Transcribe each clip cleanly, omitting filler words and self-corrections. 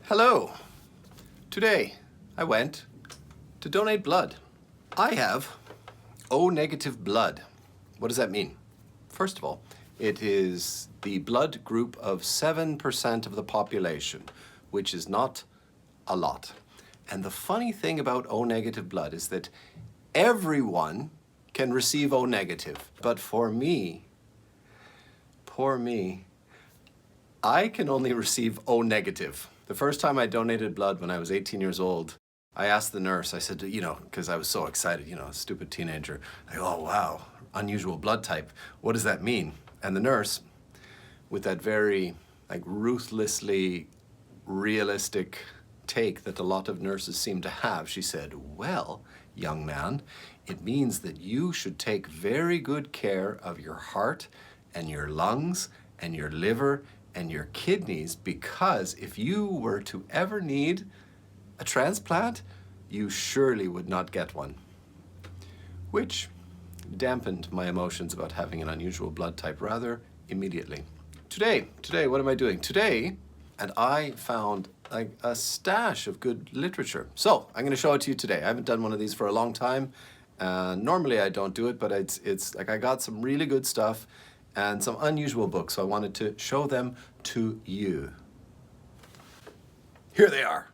Hello. Today I went to donate blood. I have O negative blood. What does that mean? First of all, it is the blood group of 7% of the population, which is not a lot. And the funny thing about O negative blood is that everyone can receive O negative. But for me, poor me, I can only receive O negative. The first time I donated blood when I was 18 years old, I asked the nurse, I said, because I was so excited, a stupid teenager. I go, oh, wow, unusual blood type. What does that mean? And the nurse, with that very ruthlessly realistic take that a lot of nurses seem to have, she said, well, young man, it means that you should take very good care of your heart and your lungs and your liver and your kidneys, because if you were to ever need a transplant, you surely would not get one. Which dampened my emotions about having an unusual blood type rather immediately. Today, what am I doing? Today, and I found a stash of good literature. So I'm gonna show it to you today. I haven't done one of these for a long time. Normally I don't do it, but it's I got some really good stuff and some unusual books, so I wanted to show them to you. Here they are.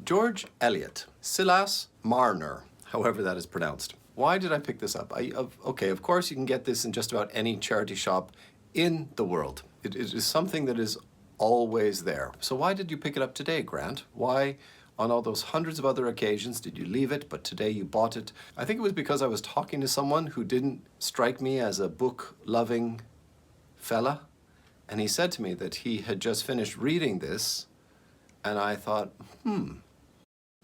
George Eliot, Silas Marner, however that is pronounced. Why did I pick this up? Okay, of course you can get this in just about any charity shop in the world. It is something that is always there. So why did you pick it up today, Grant? Why, on all those hundreds of other occasions, did you leave it, but today you bought it? I think it was because I was talking to someone who didn't strike me as a book-loving fella, and he said to me that he had just finished reading this, and I thought,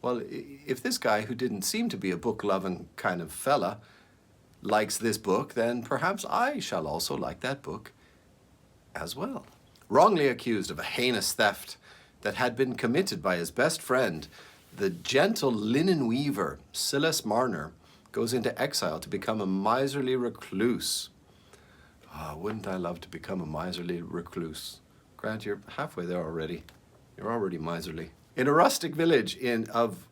well, if this guy who didn't seem to be a book-loving kind of fella likes this book, then perhaps I shall also like that book as well. Wrongly accused of a heinous theft that had been committed by his best friend, the gentle linen weaver, Silas Marner, goes into exile to become a miserly recluse. Wouldn't I love to become a miserly recluse? Grant, you're halfway there already. You're already miserly. In a rustic village of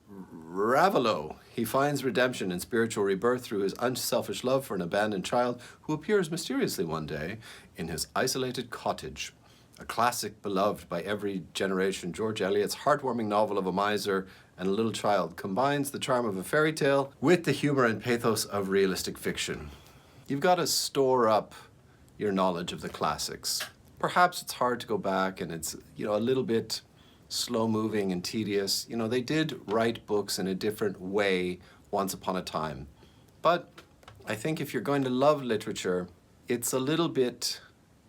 Ravelot, he finds redemption and spiritual rebirth through his unselfish love for an abandoned child who appears mysteriously one day in his isolated cottage. A classic beloved by every generation, George Eliot's heartwarming novel of a miser and a little child combines the charm of a fairy tale with the humor and pathos of realistic fiction. You've got to store up your knowledge of the classics. Perhaps it's hard to go back and it's, a little bit slow-moving and tedious. They did write books in a different way once upon a time. But I think if you're going to love literature, it's a little bit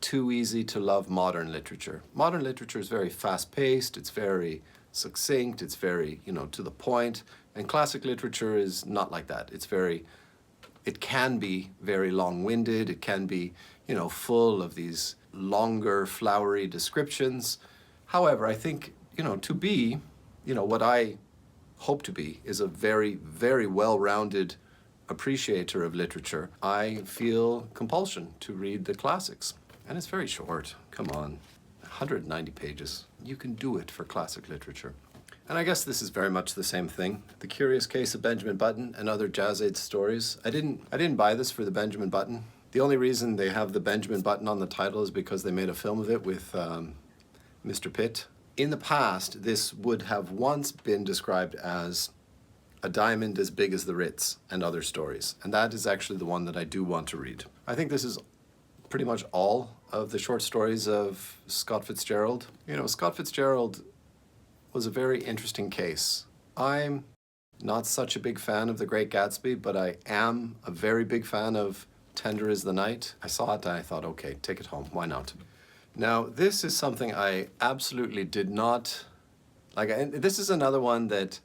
too easy to love modern literature. Modern literature is very fast-paced, it's very succinct, it's very, to the point, and classic literature is not like that. It can be very long-winded, it can be, full of these longer, flowery descriptions. However, I think, to be, what I hope to be is a very, very well-rounded appreciator of literature. I feel compulsion to read the classics. And it's very short. Come on, 190 pages. You can do it for classic literature. And I guess this is very much the same thing. The Curious Case of Benjamin Button and Other Jade Stories. I didn't buy this for the Benjamin Button. The only reason they have the Benjamin Button on the title is because they made a film of it with Mr. Pitt. In the past, this would have once been described as A Diamond as Big as the Ritz and Other Stories. And that is actually the one that I do want to read. I think this is pretty much all of the short stories of Scott Fitzgerald. Scott Fitzgerald was a very interesting case. I'm not such a big fan of The Great Gatsby, but I am a very big fan of Tender is the Night. I saw it and I thought, okay, take it home, why not? Now, this is something I absolutely did not like. This is another one that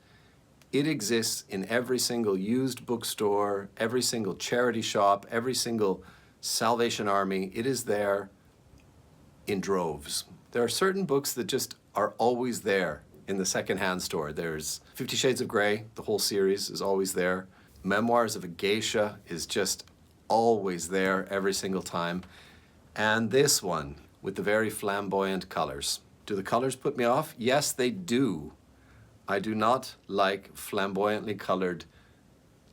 it exists in every single used bookstore, every single charity shop, every single Salvation Army. It is there in droves. There are certain books that just are always there in the secondhand store. There's 50 Shades of Grey, the whole series is always there. Memoirs of a Geisha is just always there every single time. And this one with the very flamboyant colors. Do the colors put me off? Yes, they do. I do not like flamboyantly colored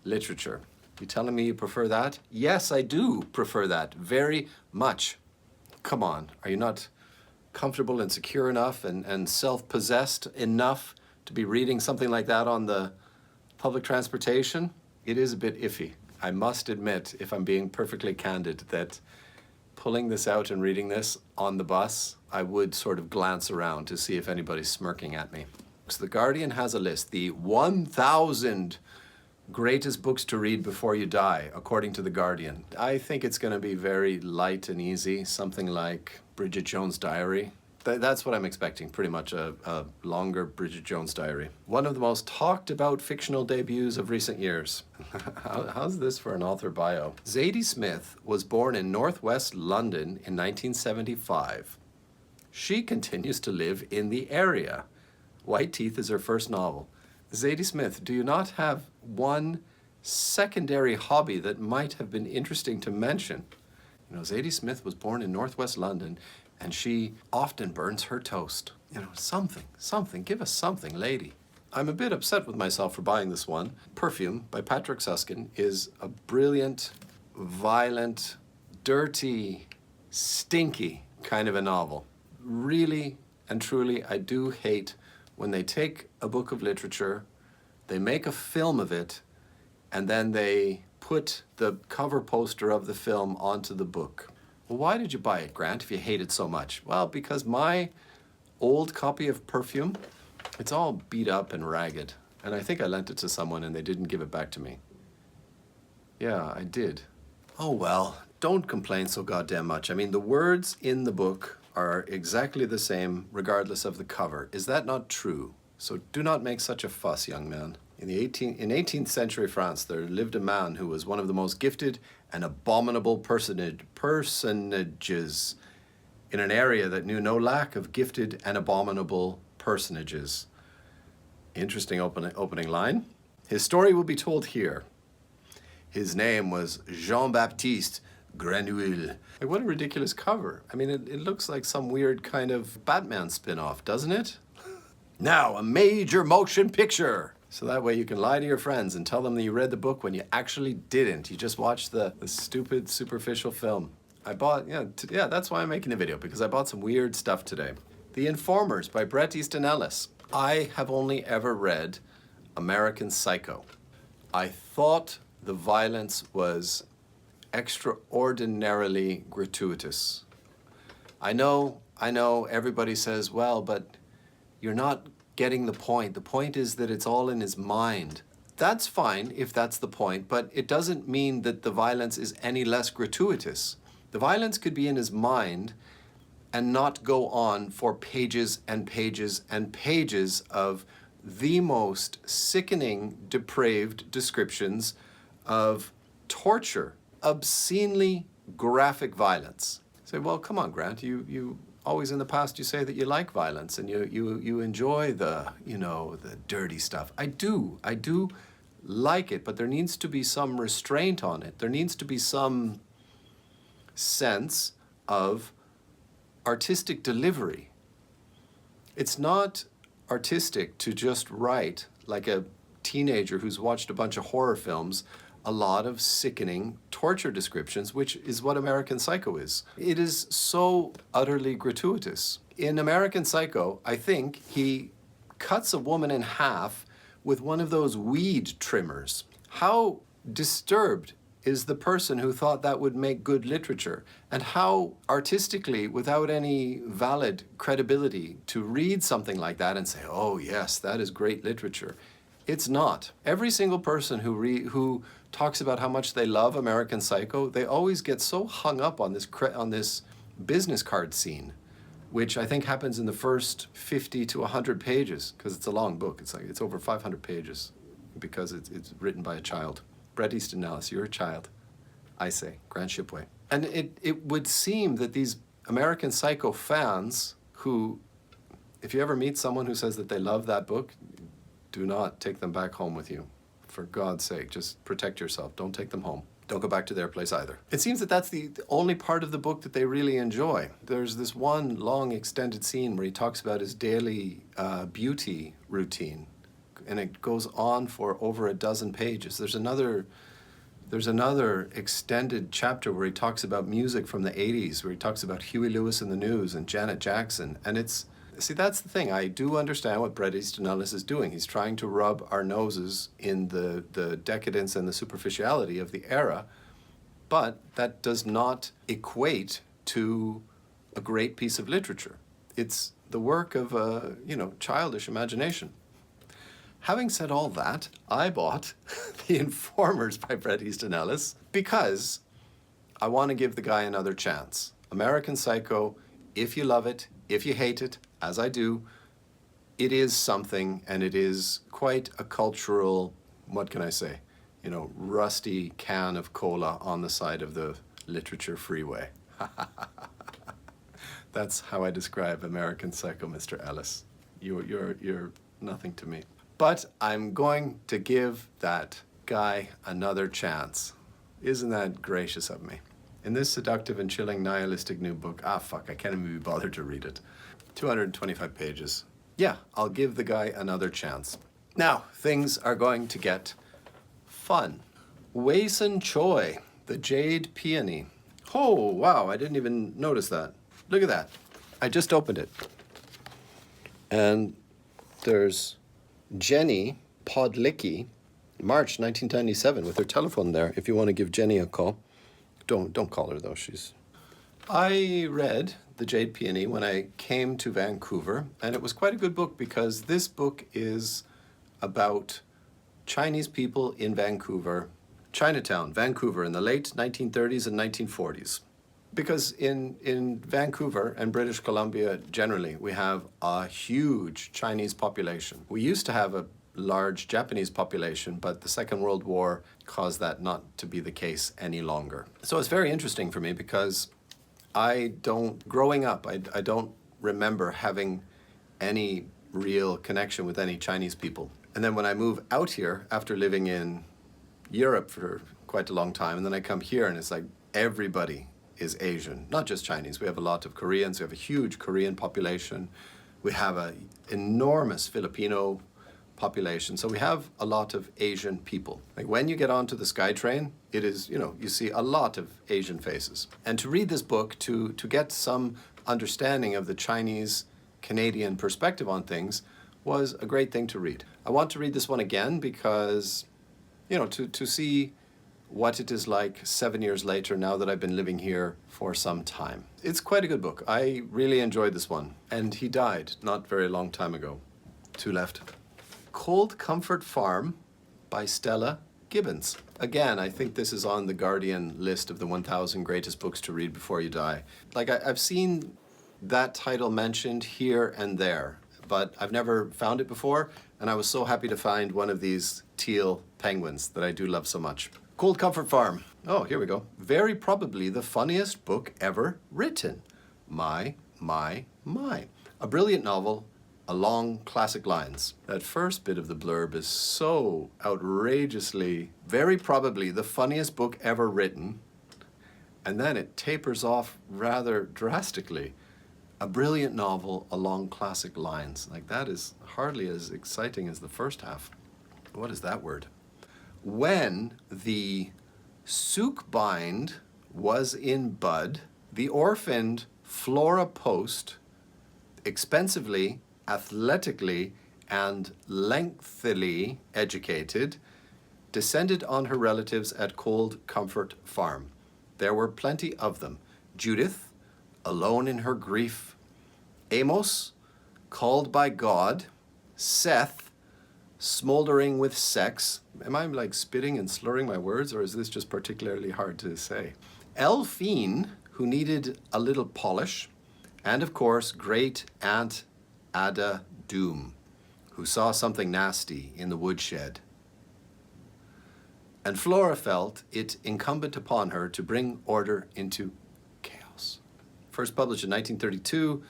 literature. You telling me you prefer that? Yes, I do prefer that very much. Come on, are you not comfortable and secure enough and self-possessed enough to be reading something like that on the public transportation? It is a bit iffy. I must admit, if I'm being perfectly candid, that pulling this out and reading this on the bus, I would sort of glance around to see if anybody's smirking at me. So The Guardian has a list, the 1,000 greatest books to read before you die, according to The Guardian. I think it's going to be very light and easy, something like Bridget Jones' Diary. That's what I'm expecting, pretty much a longer Bridget Jones' Diary. One of the most talked about fictional debuts of recent years. How's this for an author bio? Zadie Smith was born in northwest London in 1975. She continues to live in the area. White Teeth is her first novel. Zadie Smith, do you not have one secondary hobby that might have been interesting to mention? You know, Zadie Smith was born in northwest London, and she often burns her toast. You know, something, give us something, lady. I'm a bit upset with myself for buying this one. Perfume by Patrick Susskind is a brilliant, violent, dirty, stinky kind of a novel. Really and truly, I do hate when they take a book of literature, they make a film of it, and then they put the cover poster of the film onto the book. Well, why did you buy it, Grant, if you hate it so much? Well, because my old copy of Perfume, it's all beat up and ragged. And I think I lent it to someone and they didn't give it back to me. Yeah, I did. Oh well, don't complain so goddamn much. I mean, the words in the book are exactly the same regardless of the cover. Is that not true? So do not make such a fuss, young man. In 18th century France, there lived a man who was one of the most gifted and abominable personages in an area that knew no lack of gifted and abominable personages. Interesting opening line. His story will be told here. His name was Jean-Baptiste Grenouille. Like, what a ridiculous cover. I mean, it looks like some weird kind of Batman spin-off, doesn't it? Now, a major motion picture. So that way you can lie to your friends and tell them that you read the book when you actually didn't. You just watched the stupid, superficial film. I bought, yeah, that's why I'm making the video, because I bought some weird stuff today. The Informers by Bret Easton Ellis. I have only ever read American Psycho. I thought the violence was extraordinarily gratuitous. I know everybody says, well, but you're not getting the point. The point is that it's all in his mind. That's fine if that's the point, but it doesn't mean that the violence is any less gratuitous. The violence could be in his mind and not go on for pages and pages and pages of the most sickening, depraved descriptions of torture, obscenely graphic violence. Say, well, come on, Grant, you always in the past you say that you like violence and you enjoy the dirty stuff. I do like it, but there needs to be some restraint on it. There needs to be some sense of artistic delivery. It's not artistic to just write, like a teenager who's watched a bunch of horror films, a lot of sickening torture descriptions, which is what American Psycho is. It is so utterly gratuitous. In American Psycho, I think he cuts a woman in half with one of those weed trimmers. How disturbed is the person who thought that would make good literature? And how artistically, without any valid credibility, to read something like that and say, oh yes, that is great literature. It's not. Every single person who talks about how much they love American Psycho, they always get so hung up on this business card scene, which I think happens in the first 50 to 100 pages, because it's a long book. It's over 500 pages, because it's written by a child. Bret Easton Ellis, you're a child. I say, Grant Shipway. And it would seem that these American Psycho fans who, if you ever meet someone who says that they love that book, do not take them back home with you. For God's sake, just protect yourself. Don't take them home. Don't go back to their place either. It seems that that's the only part of the book that they really enjoy. There's this one long extended scene where he talks about his daily beauty routine, and it goes on for over a dozen pages. There's another extended chapter where he talks about music from the 80s, where he talks about Huey Lewis and the News and Janet Jackson. And see, that's the thing. I do understand what Bret Easton Ellis is doing. He's trying to rub our noses in the decadence and the superficiality of the era, but that does not equate to a great piece of literature. It's the work of a, childish imagination. Having said all that, I bought The Informers by Bret Easton Ellis because I want to give the guy another chance. American Psycho, if you love it, if you hate it, as I do, it is something, and it is quite a cultural, what can I say, rusty can of cola on the side of the literature freeway. That's how I describe American Psycho, Mr. Ellis. You're nothing to me. But I'm going to give that guy another chance. Isn't that gracious of me? In this seductive and chilling nihilistic new book, I can't even be bothered to read it. 225 pages. Yeah, I'll give the guy another chance. Now, things are going to get fun. Wei Sun Choi, The Jade Peony. Oh, wow, I didn't even notice that. Look at that. I just opened it. And there's Jenny Podlicki, March 1997, with her telephone there, if you want to give Jenny a call. Don't call her, though. I read The Jade Peony when I came to Vancouver, and it was quite a good book because this book is about Chinese people in Vancouver, Chinatown, Vancouver, in the late 1930s and 1940s. Because in Vancouver and British Columbia generally, we have a huge Chinese population. We used to have a large Japanese population, but the Second World War caused that not to be the case any longer. So it's very interesting for me because growing up, I don't remember having any real connection with any Chinese people. And then when I move out here after living in Europe for quite a long time, and then I come here and it's like everybody is Asian, not just Chinese. We have a lot of Koreans. We have a huge Korean population. We have an enormous Filipino population. So we have a lot of Asian people. Like when you get onto the SkyTrain, it is, you see a lot of Asian faces. And to read this book, to get some understanding of the Chinese-Canadian perspective on things was a great thing to read. I want to read this one again because, to see what it is like 7 years later now that I've been living here for some time. It's quite a good book. I really enjoyed this one. And he died not very long time ago. 2 left. Cold Comfort Farm by Stella Gibbons. Again, I think this is on the Guardian list of the 1,000 greatest books to read before you die. Like I've seen that title mentioned here and there, but I've never found it before, and I was so happy to find one of these teal penguins that I do love so much. Cold Comfort Farm. Oh, here we go. Very probably the funniest book ever written. My. A brilliant novel along classic lines. That first bit of the blurb is so outrageously, very probably the funniest book ever written, and then it tapers off rather drastically. A brilliant novel along classic lines. Like that is hardly as exciting as the first half. What is that word? When the Sookbind was in bud, the orphaned Flora Post, expensively, athletically, and lengthily educated, descended on her relatives at Cold Comfort Farm. There were plenty of them. Judith, alone in her grief. Amos, called by God. Seth, smoldering with sex. Am I like spitting and slurring my words, or is this just particularly hard to say? Elphine, who needed a little polish. And of course, great Aunt Ada Doom, who saw something nasty in the woodshed. And Flora felt it incumbent upon her to bring order into chaos. First published in 1932,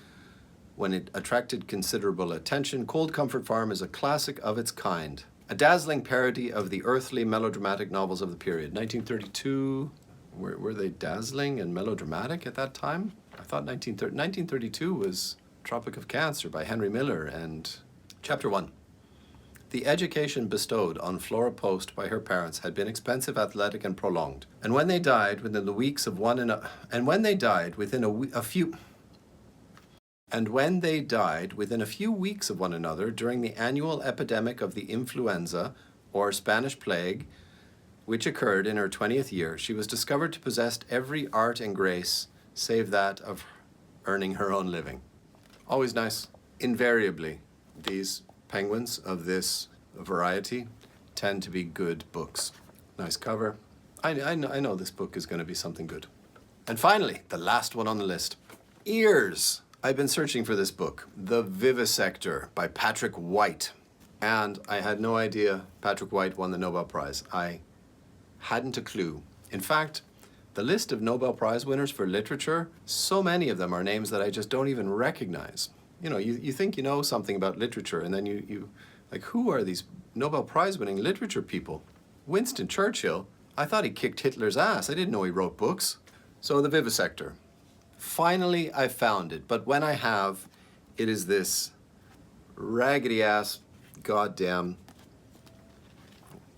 when it attracted considerable attention, Cold Comfort Farm is a classic of its kind. A dazzling parody of the earthly melodramatic novels of the period. 1932, were they dazzling and melodramatic at that time? I thought 1932 was Tropic of Cancer by Henry Miller. And Chapter 1. The education bestowed on Flora Post by her parents had been expensive, athletic, and prolonged. And when they died within the weeks of one another, and when they died within a few weeks of one another during the annual epidemic of the influenza or Spanish plague, which occurred in her 20th year, she was discovered to possess every art and grace save that of earning her own living. Always nice. Invariably, these penguins of this variety tend to be good books. Nice cover. I know this book is going to be something good. And finally, the last one on the list. Ears. I've been searching for this book, The Vivisector by Patrick White. And I had no idea Patrick White won the Nobel Prize. I hadn't a clue. In fact, the list of Nobel Prize winners for literature, so many of them are names that I just don't even recognize. You know, you think you know something about literature, and then you like, who are these Nobel Prize winning literature people? Winston Churchill, I thought he kicked Hitler's ass. I didn't know he wrote books. So The Vivisector. Finally, I found it, but when I have, it is this raggedy ass goddamn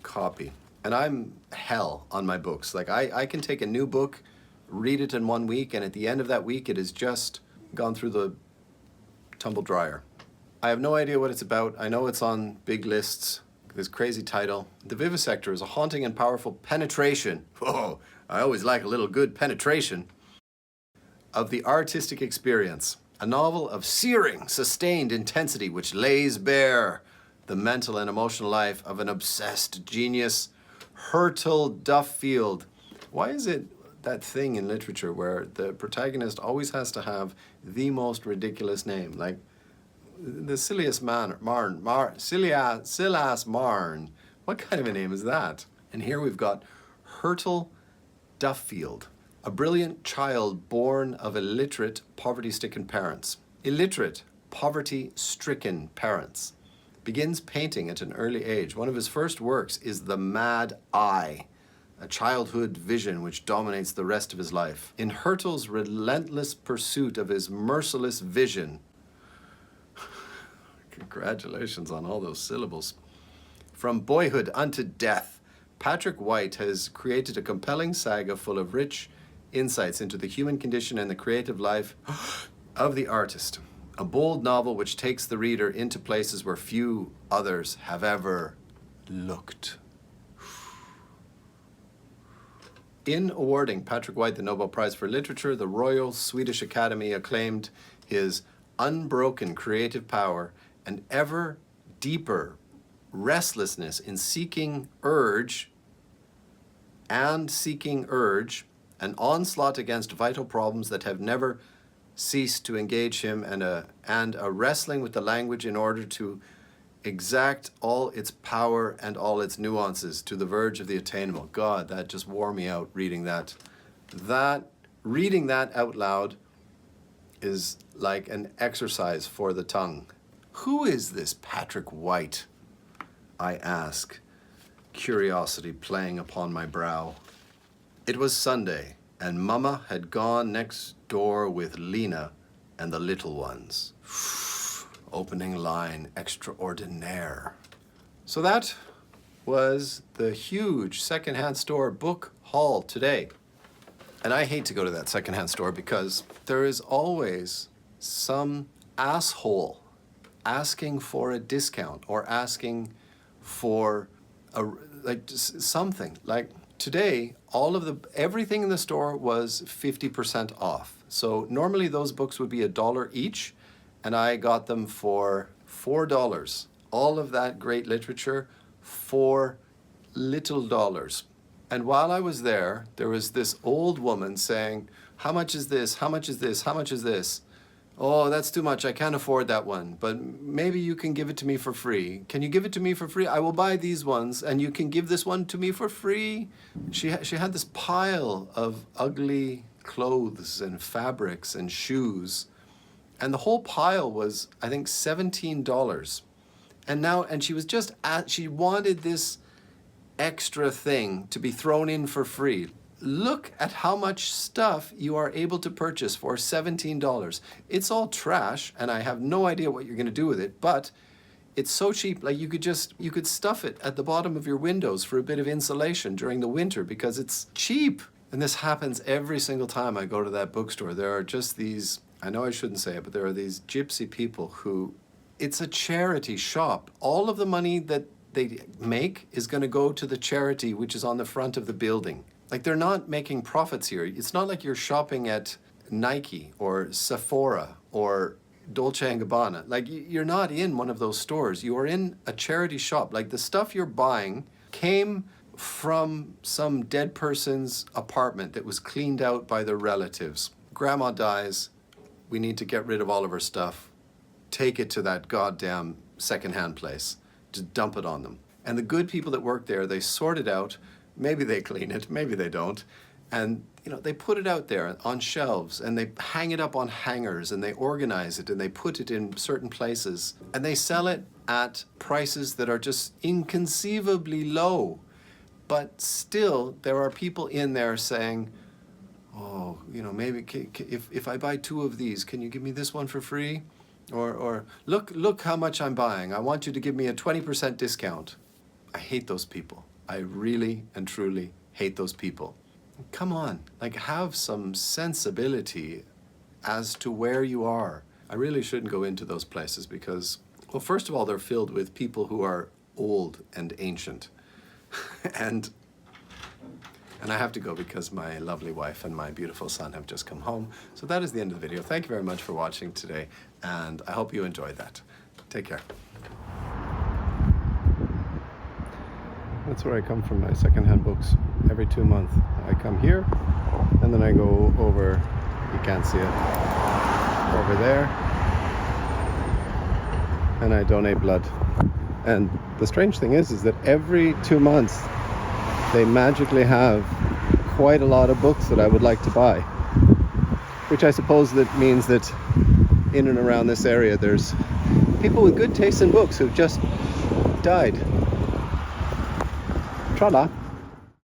copy. And I'm hell on my books. Like, I can take a new book, read it in 1 week, and at the end of that week, it has just gone through the tumble dryer. I have no idea what it's about. I know it's on big lists. This crazy title. The Vivisector is a haunting and powerful penetration. Whoa, I always like a little good penetration. Of the artistic experience. A novel of searing, sustained intensity which lays bare the mental and emotional life of an obsessed genius, Hurtle Duffield. Why is it that thing in literature where the protagonist always has to have the most ridiculous name? Like the Silas Marn. What kind of a name is that? And here we've got Hurtle Duffield, a brilliant child born of illiterate, poverty-stricken parents. Illiterate, poverty-stricken parents. Begins painting at an early age. One of his first works is The Mad Eye, a childhood vision which dominates the rest of his life. In Hurtle's relentless pursuit of his merciless vision, congratulations on all those syllables. From boyhood unto death, Patrick White has created a compelling saga full of rich insights into the human condition and the creative life of the artist. A bold novel which takes the reader into places where few others have ever looked. In awarding Patrick White the Nobel Prize for Literature, the Royal Swedish Academy acclaimed his unbroken creative power and ever deeper restlessness in seeking urge, an onslaught against vital problems that have never ceased to engage him, and a wrestling with the language in order to exact all its power and all its nuances to the verge of the attainable. God, that just wore me out reading that. Reading that out loud is like an exercise for the tongue. Who is this Patrick White? I ask, curiosity playing upon my brow. It was Sunday, and Mama had gone next door with Lena and the little ones. Opening line extraordinaire. So that was the huge secondhand store book haul today. And I hate to go to that secondhand store because there is always some asshole asking for a discount or asking for something. Like today, everything in the store was 50% off. So normally those books would be $1 each, and I got them for $4. All of that great literature for little dollars. And while I was there, there was this old woman saying, "How much is this? How much is this? How much is this? Oh, that's too much. I can't afford that one, but maybe you can give it to me for free. Can you give it to me for free? I will buy these ones, and you can give this one to me for free." She had this pile of ugly clothes and fabrics and shoes, and the whole pile was, I think, $17. And she was just she wanted this extra thing to be thrown in for free. Look at how much stuff you are able to purchase for $17. It's all trash, and I have no idea what you're going to do with it, but it's so cheap. Like you could stuff it at the bottom of your windows for a bit of insulation during the winter because it's cheap. And this happens every single time I go to that bookstore. There are just these, I know I shouldn't say it, but there are these gypsy people who, it's a charity shop. All of the money that they make is going to go to the charity which is on the front of the building. Like they're not making profits here. It's not like you're shopping at Nike or Sephora or Dolce & Gabbana. Like you're not in one of those stores. You are in a charity shop. Like the stuff you're buying came from some dead person's apartment that was cleaned out by their relatives. Grandma dies. We need to get rid of all of her stuff. Take it to that goddamn secondhand place. Just dump it on them. And the good people that work there, they sort it out. Maybe they clean it, maybe they don't. And they put it out there on shelves and they hang it up on hangers and they organize it and they put it in certain places and they sell it at prices that are just inconceivably low. But still, there are people in there saying, oh, maybe if I buy 2 of these, can you give me this one for free? Or look how much I'm buying. I want you to give me a 20% discount. I hate those people. I really and truly hate those people. Come on, like have some sensibility as to where you are. I really shouldn't go into those places because, well, first of all, they're filled with people who are old and ancient. and I have to go because my lovely wife and my beautiful son have just come home. So that is the end of the video. Thank you very much for watching today, and I hope you enjoyed that. Take care. That's where I come from my secondhand books every 2 months. I come here and then I go over, you can't see it, over there, and I donate blood. And the strange thing is that every 2 months they magically have quite a lot of books that I would like to buy, which I suppose that means that in and around this area there's people with good taste in books who've just died. Tra-la.